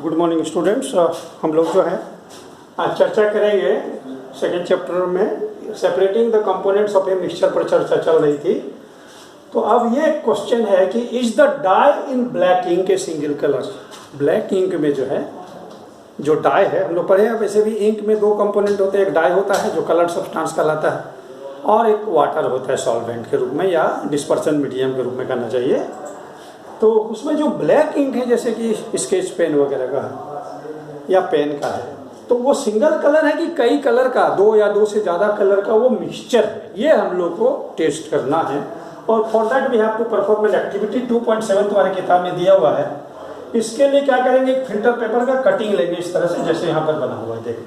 Good morning students. हम लोग जो है आज चर्चा करेंगे सेकेंड चैप्टर में separating the components of a mixture पर चर्चा चल रही थी। तो अब ये क्वेश्चन है कि is the dye in black ink a single colour. Black ink में जो है जो डाई है, हम लोग पढ़े हैं वैसे भी इंक में दो कंपोनेंट होते हैं। एक डाई होता है जो कलर सब्सटेंस कहलाता है और एक वाटर होता है सॉल्वेंट के रूप में या डिस्पर्सन मीडियम के रूप में कहना चाहिए। तो उसमें जो ब्लैक इंक है जैसे कि स्केच पेन वगैरह का है या पेन का है, तो वो सिंगल कलर है कि कई कलर का, दो या दो से ज़्यादा कलर का वो मिक्सचर है, ये हम लोग को टेस्ट करना है। और for that we have to perform an activity 2.7 तुम्हारे किताब में दिया हुआ है। इसके लिए क्या करेंगे, एक फिल्टर पेपर का कटिंग लेंगे इस तरह से जैसे यहाँ पर बना हुआ है देखिए,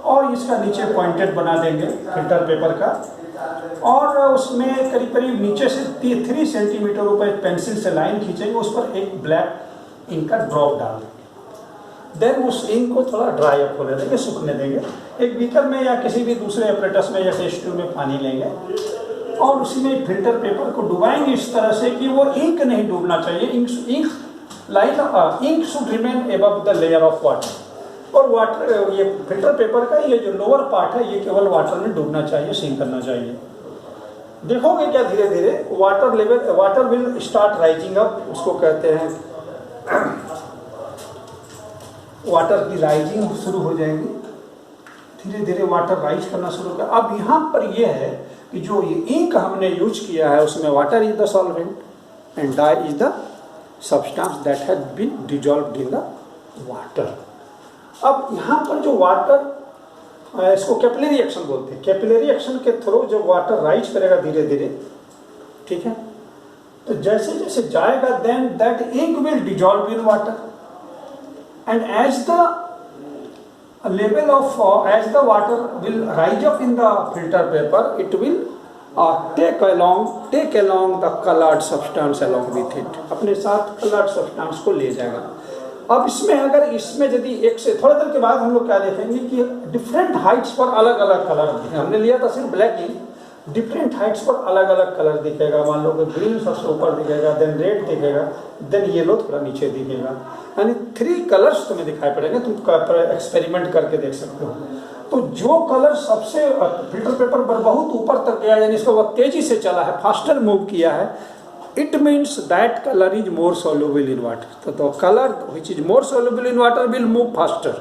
और इसका नीचे पॉइंटेड बना देंगे फिल्टर पेपर का, और उसमें करीब करीब नीचे से 3 सेंटीमीटर ऊपर एक पेंसिल से लाइन खींचेंगे, उस पर एक ब्लैक इंक का ड्रॉप डाल देंगे। देन उस इंक को थोड़ा ड्राई अप होने देंगे, सूखने देंगे। एक बीकर में या किसी भी दूसरे एपरेटस में या टेस्ट ट्यूब में पानी लेंगे और उसी में फिल्टर पेपर को डुबाएंगे इस तरह से कि वो इंक नहीं डूबना चाहिए। Ink should remain above the layer of water. और वाटर, ये फिल्टर पेपर का ये जो लोअर पार्ट है ये केवल वाटर में डूबना चाहिए, सिंक करना चाहिए। देखोगे क्या धीरे धीरे water will start rising up, उसको कहते हैं वाटर की राइजिंग शुरू हो जाएगी। धीरे धीरे वाटर राइज करना शुरू कर। अब यहाँ पर यह है कि जो ये इंक हमने यूज किया है उसमें water is the solvent and dye is the substance that has been dissolved in the water. अब यहाँ पर जो वाटर, इसको कैपिलरी एक्शन बोलते हैं। कैपिलरी एक्शन के थ्रू जो वाटर राइज करेगा धीरे धीरे, ठीक है, तो जैसे जैसे जाएगा then that ink will dissolve in water and as the water will rise up in the filter paper it will take along the coloured substance along with it, अपने साथ कलर्ड सब्सटेंस को ले जाएगा। अब इसमें यदि एक से थोड़ा देर के बाद हम लोग क्या देखेंगे कि डिफरेंट हाइट्स पर अलग अलग कलर दिखे। हमने लिया था सिर्फ ब्लैक इंक, डिफरेंट हाइट्स पर अलग अलग कलर दिखेगा। मान लो कि ग्रीन सबसे ऊपर दिखेगा, देन रेड दिखेगा, देन येलो थोड़ा नीचे दिखेगा, यानी 3 कलर्स तुम्हें दिखाई पड़ेंगे। तुम एक्सपेरिमेंट करके देख सकते हो। तो जो कलर सबसे फिल्टर पेपर पर बहुत ऊपर तक गया, यानी इसको बहुत तेजी से चला है, फास्टर मूव किया है, it means that color is more soluble in water. तो color which is more soluble in water will move faster.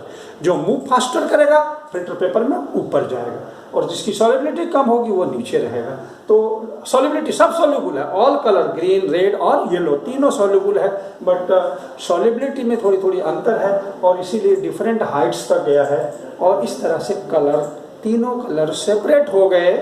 जो मूव फास्टर करेगा फिल्टर पेपर में ऊपर जाएगा, और जिसकी सॉल्युबिलिटी कम होगी वो नीचे रहेगा। तो सॉल्युबिलिटी सब सॉल्युबल है, ऑल कलर ग्रीन, रेड और येलो तीनों सॉल्युबल है, बट सॉल्युबिलिटी में थोड़ी थोड़ी अंतर है और इसीलिए डिफरेंट हाइट्स तक गया है। और इस तरह से कलर, तीनों कलर सेपरेट हो गए,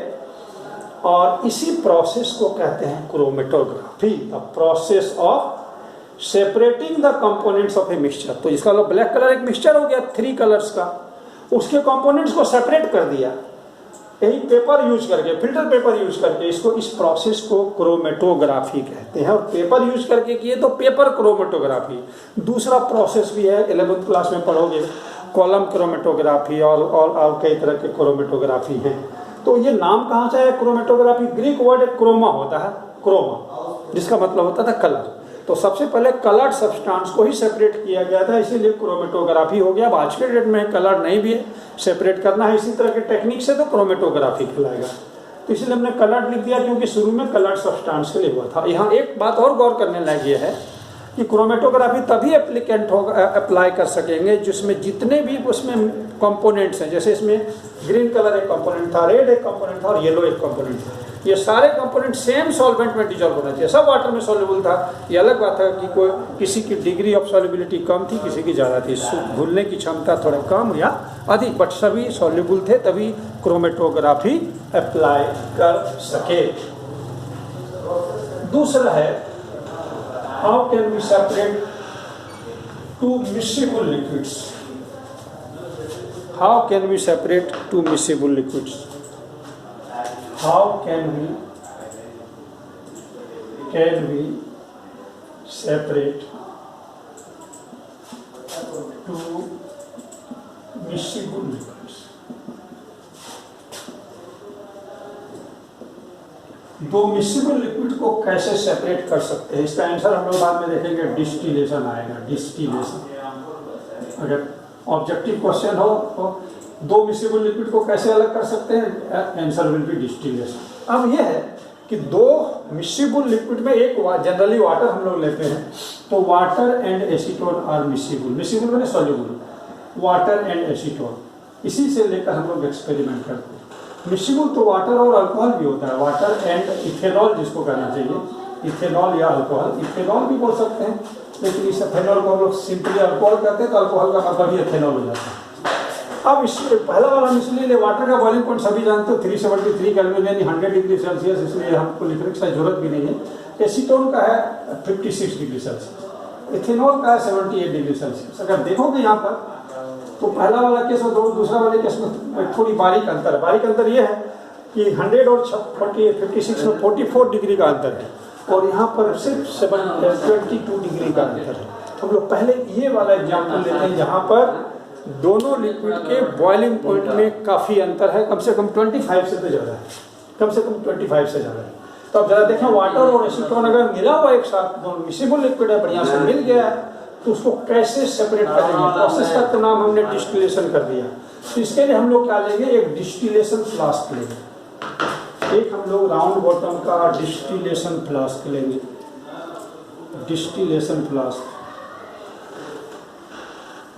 और इसी प्रोसेस को कहते हैं chromatography, the process of separating the components of a mixture. तो इसका ब्लैक कलर एक मिक्सचर हो गया 3 कलर्स का, उसके कंपोनेंट्स को सेपरेट कर दिया यही पेपर यूज करके, फिल्टर पेपर यूज करके। इस प्रोसेस को क्रोमेटोग्राफी कहते हैं, और पेपर यूज करके किए तो पेपर क्रोमेटोग्राफी। दूसरा प्रोसेस भी है, 11th क्लास में पढ़ोगे, कॉलम क्रोमेटोग्राफी और कई तरह के क्रोमेटोग्राफी है। तो ये नाम कहाँ से है क्रोमेटोग्राफी? ग्रीक वर्ड क्रोमा होता है, क्रोमा, जिसका मतलब होता था कलर। तो सबसे पहले कलर्ड सब्सटेंस को ही सेपरेट किया गया था, इसीलिए क्रोमेटोग्राफी हो गया। अब आज के डेट में कलर नहीं भी है, सेपरेट करना है इसी तरह के टेक्निक से, तो क्रोमेटोग्राफी कहलाएगा। तो इसलिए हमने कलर्ड लिख दिया क्योंकि शुरू में कलर्ड सब्सटेंस के लिए हुआ था। यहाँ एक बात और गौर करने लायक ये है कि क्रोमेटोग्राफी तभी एप्लीकेंट होगा, अप्लाई कर सकेंगे जिसमें जितने भी उसमें कंपोनेंट्स हैं, जैसे इसमें ग्रीन कलर एक कंपोनेंट था, रेड एक कंपोनेंट था और येलो एक कंपोनेंट था। ये सारे कंपोनेंट सेम सॉल्वेंट में डिजॉल्व होना चाहिए, सब वाटर में सॉल्युबल था। ये अलग बात है कि कोई किसी की डिग्री ऑफ सॉल्युबिलिटी कम थी, किसी की ज़्यादा थी, घुलने की क्षमता थोड़ा कम या अधिक, बट सभी सॉल्युबल थे, तभी क्रोमेटोग्राफी अप्लाई कर सके। दूसरा है, how can we separate 2 miscible liquids? How can we separate 2 miscible liquids? How can we separate 2 miscible liquids? दो मिक्सिबल लिक्विड को कैसे सेपरेट कर सकते हैं, इसका आंसर हम लोग बाद में देखेंगे। डिस्टिलेशन आएगा, डिस्टिलेशन। अगर ऑब्जेक्टिव क्वेश्चन हो तो दो मिक्सिबल लिक्विड को कैसे अलग कर सकते हैं, आंसर विल बी डिस्टिलेशन। अब यह है कि दो मिक्सिबल लिक्विड में एक जनरली वाटर हम लोग लेते हैं, तो वाटर एंड एसीटोन आर मिक्सिबल। मिक्सिबल मैंने सॉल्युबल, वाटर एंड एसीटोन, इसी से लेकर हम लोग एक्सपेरिमेंट करते हैं। मिक्सिबल तो वाटर और अल्कोहल भी होता है, वाटर एंड इथेनॉल जिसको कहना चाहिए, इथेनॉल या अल्कोहल, इथेनॉल भी बोल सकते हैं, लेकिन इस इथेनॉल को हम लोग सिंपली अल्कोहल कहते हैं, तो अल्कोहल का मतलब ही इथेनॉल हो जाता है। अब इस पहला वाला इसलिए वाटर का बॉइलिंग पॉइंट सभी जानते हो 373 केल्विन यानी 100 डिग्री सेल्सियस, इसलिए हमको लिखने की जरूरत भी नहीं है। एसीटोन का है 56 डिग्री सेल्सियस, इथेनॉल का है 78 डिग्री सेल्सियस। अगर देखोगे यहाँ पर तो पहला वाला केस और दूसरा वाले केस में थोड़ी बारीक अंतर है। बारीक अंतर ये है कि 100 और 56 में 44 डिग्री का अंतर है, और यहाँ पर सिर्फ 22 डिग्री का अंतर है। हम लोग पहले ये वाला एग्जाम्पल लेते हैं जहाँ पर दोनों लिक्विड के बॉइलिंग पॉइंट में काफ़ी अंतर है, कम से कम 25 से तो ज़्यादा है, कम से कम 25 से ज़्यादा है। तो अब ज़रा देखें, वाटर और एसीटोन अगर मिला हुआ एक साथ, दोनों मिक्सिबल लिक्विड है, बढ़िया से मिल गया है, तो उसको कैसे सेपरेट करेंगे। प्रोसेस का तो नाम हमने डिस्टिलेशन कर दिया। तो इसके लिए हम लोग क्या लेंगे, एक डिस्टिलेशन फ्लास्क लेंगे, एक हम लोग राउंड बॉटम का डिस्टिलेशन फ्लास्क लेंगे, distillation flask,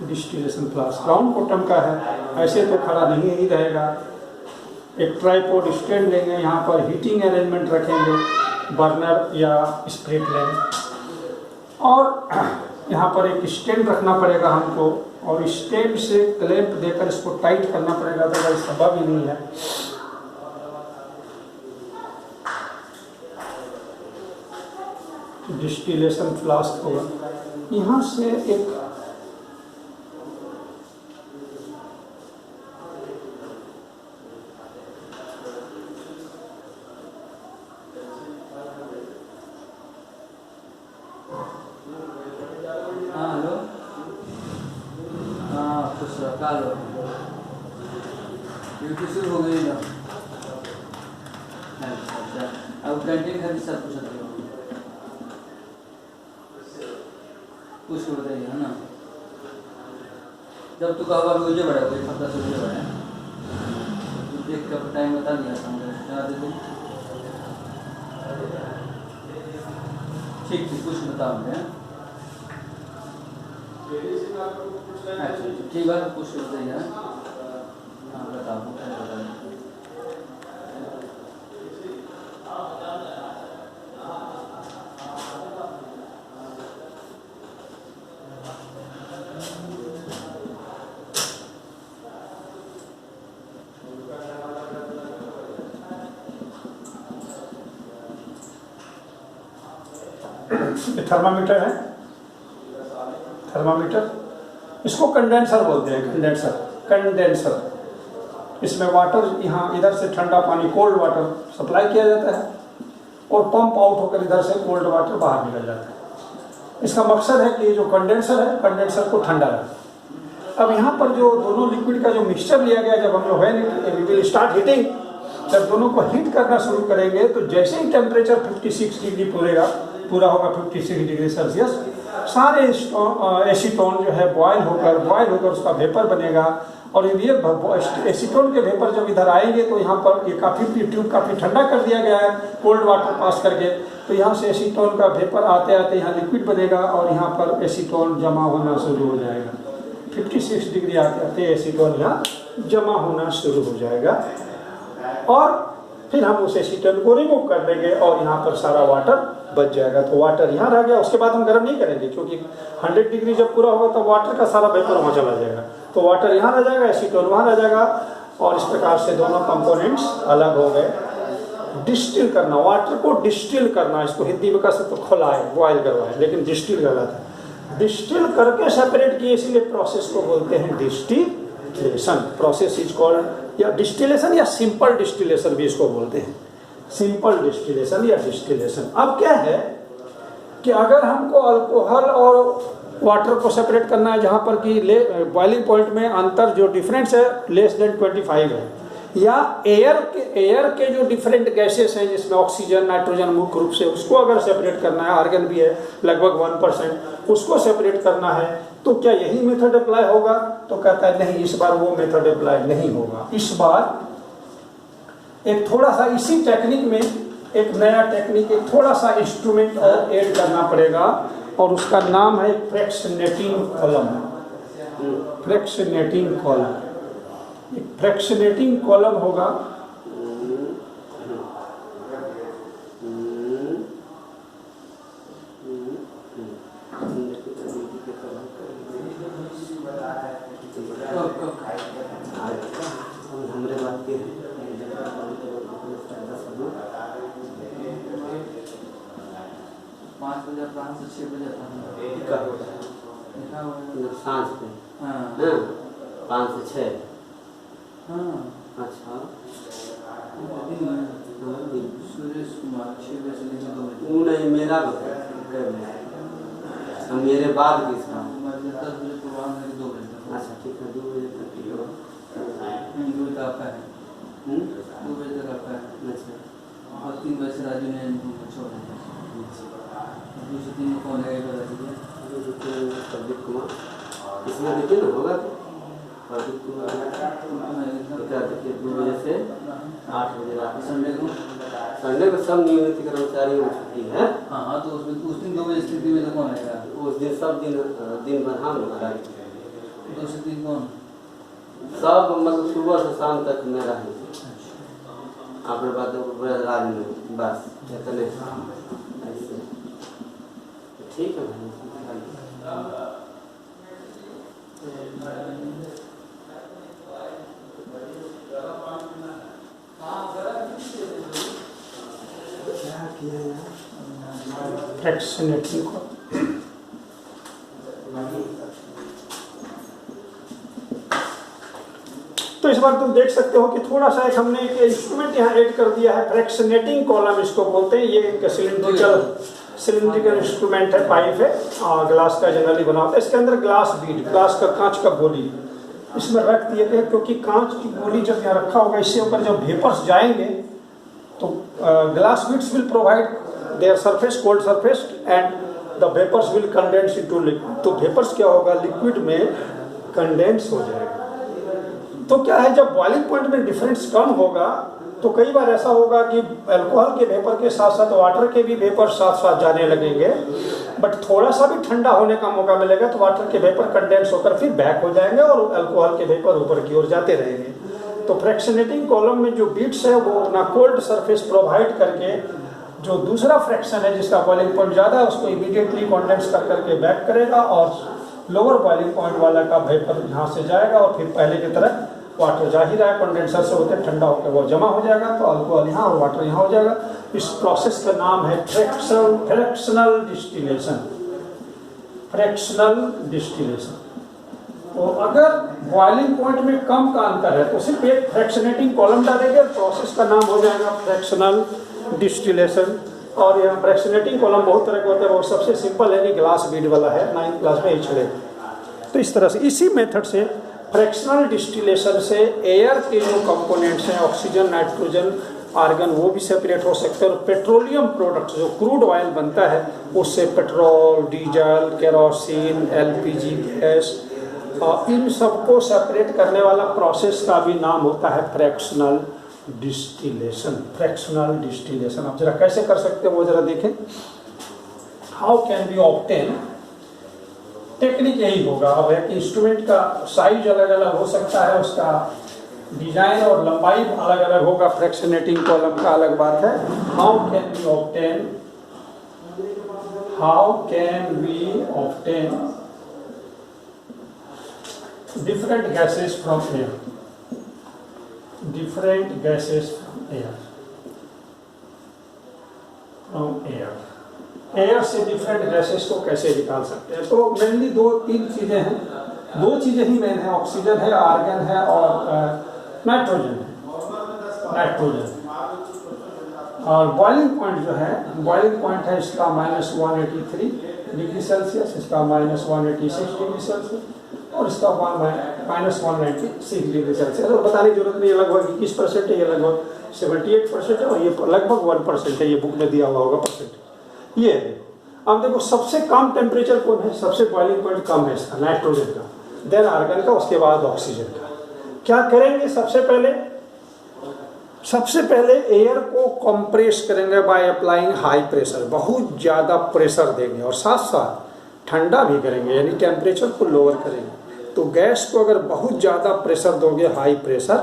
distillation flask round bottom का है, ऐसे तो खड़ा नहीं ही रहेगा। एक ट्राइपॉड स्टैंड लेंगे, यहाँ पर हीटिंग अरेंजमेंट रखेंगे, बर्नर या स्प्रिट लेंगे, और यहाँ पर एक स्टैंड रखना पड़ेगा हमको, और स्टैंड से क्लैंप देकर इसको टाइट करना पड़ेगा, तो संभव ही नहीं है। डिस्टिलेशन फ्लास्क होगा, यहाँ से एक शुरू हो गई ना। अब कैंटीन का भी सब कुछ कुछ बताइए, है ना। जब तू कहोगा मुझे बड़ा कोई हफ्ता से मुझे बड़ा देख कर टाइम बता दिया था मुझे, ठीक ठीक कुछ बताओ मुझे। अच्छा ठीक है, कुछ बताइए। हाँ बताओ, थर्मामीटर है, थर्मामीटर, इसको कंडेंसर बोलते हैं, कंडेंसर, कंडेंसर। इसमें वाटर यहाँ इधर से ठंडा पानी कोल्ड वाटर सप्लाई किया जाता है, और पंप आउट होकर इधर से कोल्ड वाटर बाहर निकल जाता है। इसका मकसद है कि जो कंडेंसर है, कंडेंसर को ठंडा रखे। अब यहाँ पर जो दोनों लिक्विड का जो मिक्सचर लिया गया, जब हम लोग वी विल स्टार्ट हीटिंग, जब दोनों को हीट करना शुरू करेंगे, तो जैसे ही टेम्परेचर 56 डिग्री पूरा होगा 56 डिग्री सेल्सियस, सारे एसीटोन जो है बॉयल होकर उसका वेपर बनेगा। और ये एसीटोन के वेपर जब इधर आएंगे, तो यहाँ पर ये ट्यूब काफ़ी ठंडा कर दिया गया है कोल्ड वाटर पास करके, तो यहाँ से एसीटोन का वेपर आते आते यहाँ लिक्विड बनेगा, और यहाँ पर एसीटोन जमा होना शुरू हो जाएगा। 56 डिग्री आते आते एसीटोन यहाँ जमा होना शुरू हो जाएगा, और फिर हम उस एसीटोन को रिमूव कर देंगे, और यहाँ पर सारा वाटर बच जाएगा। तो वाटर यहाँ रह गया, उसके बाद हम गर्म नहीं करेंगे, क्योंकि 100 डिग्री जब पूरा होगा, तो वाटर का सारा वेपर वहाँ चला जाएगा, तो वाटर यहाँ रह जाएगा, एसीटोन वहाँ रह जाएगा, और इस प्रकार से दोनों कंपोनेंट्स अलग हो गए। डिस्टिल करना, वाटर को डिस्टिल करना, इसको हिंदी में कह सकते तो खुलाए, बॉयल करवाए, लेकिन डिस्टिल गलत है। डिस्टिल करके सेपरेट किए, इसीलिए प्रोसेस को बोलते हैं डिस्टिलेशन। प्रोसेस इज कॉल्ड या डिस्टिलेशन, या सिंपल डिस्टिलेशन भी इसको बोलते हैं, सिंपल डिस्टिलेशन या डिस्टिलेशन। अब क्या है कि अगर हमको अल्कोहल और वाटर को सेपरेट करना है, जहाँ पर कि बॉइलिंग पॉइंट में अंतर जो डिफरेंस है लेस देन 25 है, या एयर के जो डिफरेंट गैसेस हैं जिसमें ऑक्सीजन नाइट्रोजन मुख्य रूप से, उसको अगर सेपरेट करना है, आर्गन भी है लगभग 1%, उसको सेपरेट करना है, तो क्या यही मेथड अप्लाई होगा? तो कहता है नहीं, इस बार वो मेथड अप्लाई नहीं होगा। इस बार एक थोड़ा सा इसी टेक्निक में एक नया टेक्निक, एक थोड़ा सा इंस्ट्रूमेंट और ऐड करना पड़ेगा, और उसका नाम है fractionating column. Fractionating column, fractionating column होगा। हमरे बात के 5 बजे फ्रांस से 6 बजे सांझ पे, हाँ 5 से 6। हाँ अच्छा, सुरेश कुमार 6 बजे से लेकर 2 बजे। वो नहीं, मेरा मेरे बाद किसका? 10 बजे प्रोग्राम है 2 बजे तक। अच्छा ठीक है, 2 बजे तक 2 बजे तक आपका है। 2 बजे तक आपका है। अच्छा, और 3 बजे से राजू ने छोड़ दिया। दूसरे 3 में कौन है बता दीजिए। प्रदीप कुमार, इसमें देखिए ना होगा तो प्रदीप कुमार देखिए 2 बजे से 8 बजे रात। संडे को सब नियमित कर्मचारियों को छुट्टी है। हाँ तो उसमें उस दिन 2 बजे स्थिति में तो कौन आएगा? उस दिन सब दिन भर हम लोग आएंगे। 2 से 3 कौन? सब मतलब सुबह से शाम तक में रहेंगे। आपने बात राज में बस इतने ऐसे ठीक है भाई। क्या किया यार? Fractionating column. तो इस बार तुम देख सकते हो कि थोड़ा सा एक हमने एक इंस्ट्रूमेंट यहाँ ऐड कर दिया है, फ्रैक्शनेटिंग कॉलम इसको बोलते हैं। ये एक सिलिंड्रिकल इंस्ट्रूमेंट है, पाइप है, और ग्लास का जनरली बना होता है। इसके अंदर ग्लास बीड, ग्लास का कांच का गोली इसमें रख दिए गए, क्योंकि कांच की गोली जब यहाँ रखा होगा, इससे ऊपर जब वेपर्स जाएंगे तो glass beads will provide their surface, cold surface, and the vapours will condense into liquid. तो वेपर्स क्या होगा, लिक्विड में कंडेंस हो जाएगा। तो क्या है, जब बॉइलिंग पॉइंट में डिफरेंस कम होगा तो कई बार ऐसा होगा कि अल्कोहल के वेपर के साथ साथ वाटर के भी वेपर साथ साथ जाने लगेंगे, बट थोड़ा सा भी ठंडा होने का मौका मिलेगा तो वाटर के वेपर कंडेंस होकर फिर बैक हो जाएंगे और अल्कोहल के वेपर ऊपर की ओर जाते रहेंगे। तो फ्रैक्शनेटिंग कॉलम में जो बीट्स है वो अपना कोल्ड सरफेस प्रोवाइड करके जो दूसरा फ्रैक्शन है जिसका बॉइलिंग पॉइंट ज़्यादा है उसको इमीडिएटली कंडेंस कर करके बैक करेगा, और लोअर बॉइलिंग पॉइंट वाला का वेपर यहाँ से जाएगा और फिर पहले की तरह वाटर जा ही रहा है, कंडेंसर से होकर ठंडा होकर वो जमा हो जाएगा, तो अल्कोहल यहाँ और वाटर यहाँ हो जाएगा। इस प्रोसेस का नाम है फ्रैक्शनल डिस्टिलेशन। Fractional distillation. तो अगर बॉइलिंग पॉइंट में कम का अंतर है तो सिर्फ एक फ्रैक्शनेटिंग कॉलम डालेंगे, प्रोसेस का नाम हो जाएगा फ्रैक्शनल डिस्टिलेशन। और यह फ्रैक्शनेटिंग कॉलम बहुत तरह के होते हैं, और सबसे सिंपल है कि ग्लास बीड वाला है, 9th क्लास में ही छड़े। तो इस तरह से इसी मेथड से फ्रैक्शनल डिस्टिलेशन से एयर के जो कंपोनेंट्स हैं, ऑक्सीजन नाइट्रोजन आर्गन, वो भी सेपरेट हो सकते हैं। और पेट्रोलियम प्रोडक्ट्स जो क्रूड ऑयल बनता है उससे petrol, diesel, kerosene, LPG gas, इन सबको सेपरेट करने वाला प्रोसेस का भी नाम होता है फ्रैक्शनल डिस्टिलेशन। फ्रैक्शनल डिस्टिलेशन आप जरा कैसे कर सकते हैं वो जरा देखें। How can be obtain, technique यही होगा। अब एक इंस्ट्रूमेंट का साइज अलग अलग हो सकता है, उसका डिजाइन और लंबाई अलग अलग होगा, फ्रैक्शनेटिंग कॉलम का अलग बात है। How can be obtain, how can be obtain different gases from air, different gases from air, air से डिफरेंट गैसेस को कैसे निकाल सकते हैं। तो मेनली 2-3 चीजें हैं, 2 चीजें ही मेन है, ऑक्सीजन है, आर्गन है, और नाइट्रोजन है, नाइट्रोजन। और बॉइलिंग पॉइंट जो है, बॉइलिंग पॉइंट है इसका -183 डिग्री सेल्सियस, इसका -186 डिग्री सेल्सियस। और इसका -196 डिग्री सेल्सियस। और बताने की जरूरत नहीं, ये लगभग 21% है, ये लगभग 78% है और ये लगभग 1% है, ये बुक में दिया हुआ होगा परसेंट। ये है। अब देखो सबसे कम टेम्परेचर कौन है, सबसे बॉइलिंग पॉइंट कम है इसका, नाइट्रोजन का, देन आर्गन का, उसके बाद ऑक्सीजन का। क्या करेंगे सबसे पहले एयर को कंप्रेस करेंगे बाय अप्लाइंग हाई प्रेशर, बहुत ज़्यादा प्रेशर देंगे और साथ साथ ठंडा भी करेंगे, यानी टेम्परेचर को लोअर करेंगे। तो गैस को अगर बहुत ज़्यादा प्रेशर दोगे, हाई प्रेशर,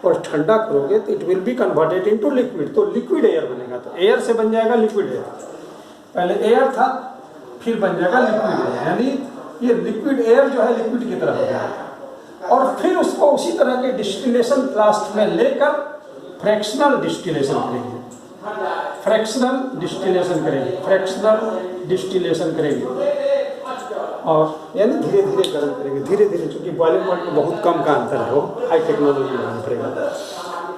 और ठंडा करोगे तो it will be converted into liquid, तो लिक्विड एयर बनेगा। तो एयर से बन जाएगा लिक्विड एयर, पहले एयर था फिर बन जाएगा लिक्विड एयर, यानी ये लिक्विड एयर जो है लिक्विड की तरह हो जाएगा। और फिर उसको उसी तरह के डिस्टिलेशन फ्लास्क में लेकर फ्रैक्शनल डिस्टिलेशन करेंगे, और यानी धीरे धीरे गर्म करेंगे, धीरे धीरे, चूंकि बॉइलिंग पॉइंट में बहुत कम का अंतर है, वो हाई टेक्नोलॉजी में पड़ेगा।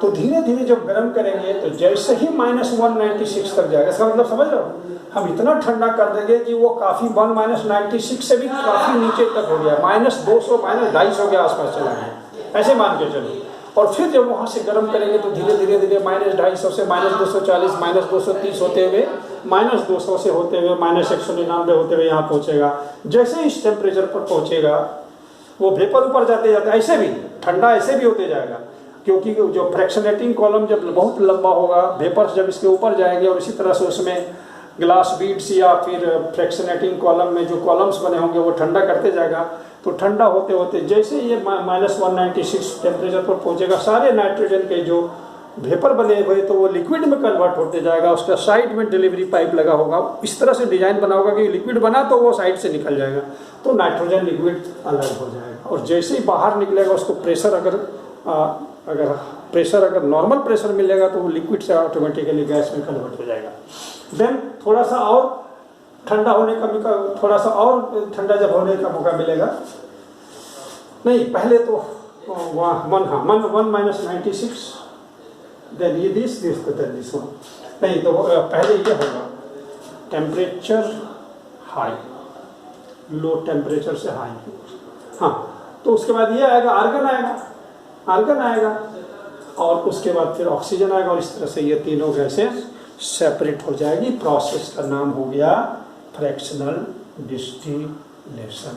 तो धीरे धीरे जब गर्म करेंगे तो जैसे ही -196 तक जाएगा, इसका मतलब समझ लो, हम इतना ठंडा कर देंगे कि वो काफ़ी -96 से भी काफ़ी नीचे तक हो गया, -200 -250 के आसपास चला गया, ऐसे मान के चलो। और फिर जब वहाँ से गर्म करेंगे तो धीरे धीरे -250 से -240 -230 होते हुए, -200 से होते हुए, -199 होते हुए यहाँ पहुँचेगा। जैसे इस टेम्परेचर पर पहुँचेगा वो वेपर ऊपर जाते जाते ऐसे भी ठंडा ऐसे भी होते जाएगा, क्योंकि जो फ्रैक्शनेटिंग कॉलम जब बहुत लंबा होगा, वेपर्स जब इसके ऊपर जाएंगे और इसी तरह से उसमें ग्लास बीड्स या फिर फ्रैक्शनेटिंग कॉलम में जो कॉलम्स बने होंगे वो ठंडा करते जाएगा। तो ठंडा होते होते जैसे ये -196 टेम्परेचर पर पहुंचेगा, सारे नाइट्रोजन के जो वेपर बने हुए तो वो लिक्विड में कन्वर्ट होते जाएगा। उसका साइड में डिलीवरी पाइप लगा होगा, इस तरह से डिजाइन बना होगा कि लिक्विड बना तो वो साइड से निकल जाएगा, तो नाइट्रोजन लिक्विड अलग हो जाएगा। और जैसे ही बाहर निकलेगा उसको प्रेशर अगर नॉर्मल प्रेशर मिलेगा तो वो लिक्विड से ऑटोमेटिकली गैस में कन्वर्ट हो जाएगा। देन थोड़ा सा और ठंडा होने का, थोड़ा सा और ठंडा जब होने का मौका मिलेगा, नहीं पहले तो 1-96, देन ये दिस वन, नहीं तो पहले ये होगा टेम्परेचर हाई, लो टेम्परेचर से हाई, हाँ, तो उसके बाद ये आएगा आर्गन आएगा और उसके बाद फिर ऑक्सीजन आएगा, और इस तरह से ये तीनों गैसें सेपरेट हो जाएगी। प्रोसेस का नाम हो गया फ्रैक्शनल डिस्टिलेशन।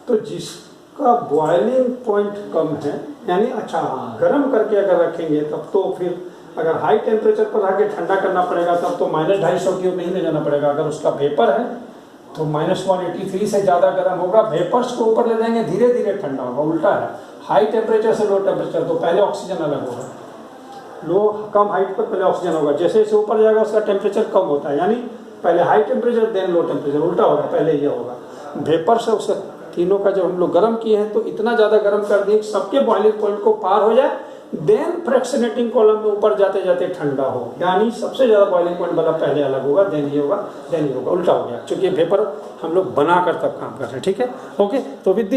तो जिसका बॉइलिंग पॉइंट कम है, यानी अच्छा गर्म करके अगर रखेंगे तब तो फिर अगर हाई टेम्परेचर पर आके ठंडा करना पड़ेगा तब तो -250 की ओर नहीं ले जाना पड़ेगा। अगर उसका वेपर है तो -183 से ज़्यादा गर्म होगा, वेपर्स को ऊपर ले जाएंगे, धीरे धीरे ठंडा होगा। उल्टा है, हाई टेम्परेचर से लो टेम्परेचर, तो पहले ऑक्सीजन अलग होगा, लो कम हाइट पर पहले ऑक्सीजन होगा, जैसे जैसे ऊपर जाएगा उसका टेम्परेचर कम होता है, यानी पहले high temperature then low temperature, उल्टा होगा, पहले ये होगा। वेपर से उसका तीनों का जब हम लोग गर्म किए हैं तो इतना ज़्यादा गर्म कर दिए सबके बॉइलिंग पॉइंट को पार हो जाए, देन फ्रैक्शनेटिंग कॉलम में ऊपर जाते जाते ठंडा हो, यानी सबसे ज़्यादा बॉइलिंग पॉइंट वाला पहले अलग होगा, देन ये होगा, देन ये होगा, उल्टा हो गया, क्योंकि वेपर हम लोग बनाकर तब काम कर रहे हैं। ठीक है, ओके। तो विद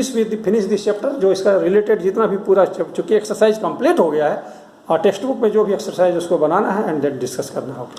फिनिश दिस चैप्टर, जो इसका रिलेटेड जितना भी पूरा, चूँकि एक्सरसाइज कंप्लीट हो गया है और टेक्स्ट बुक में जो भी एक्सरसाइज उसको बनाना है एंड देन डिस्कस करना होगा।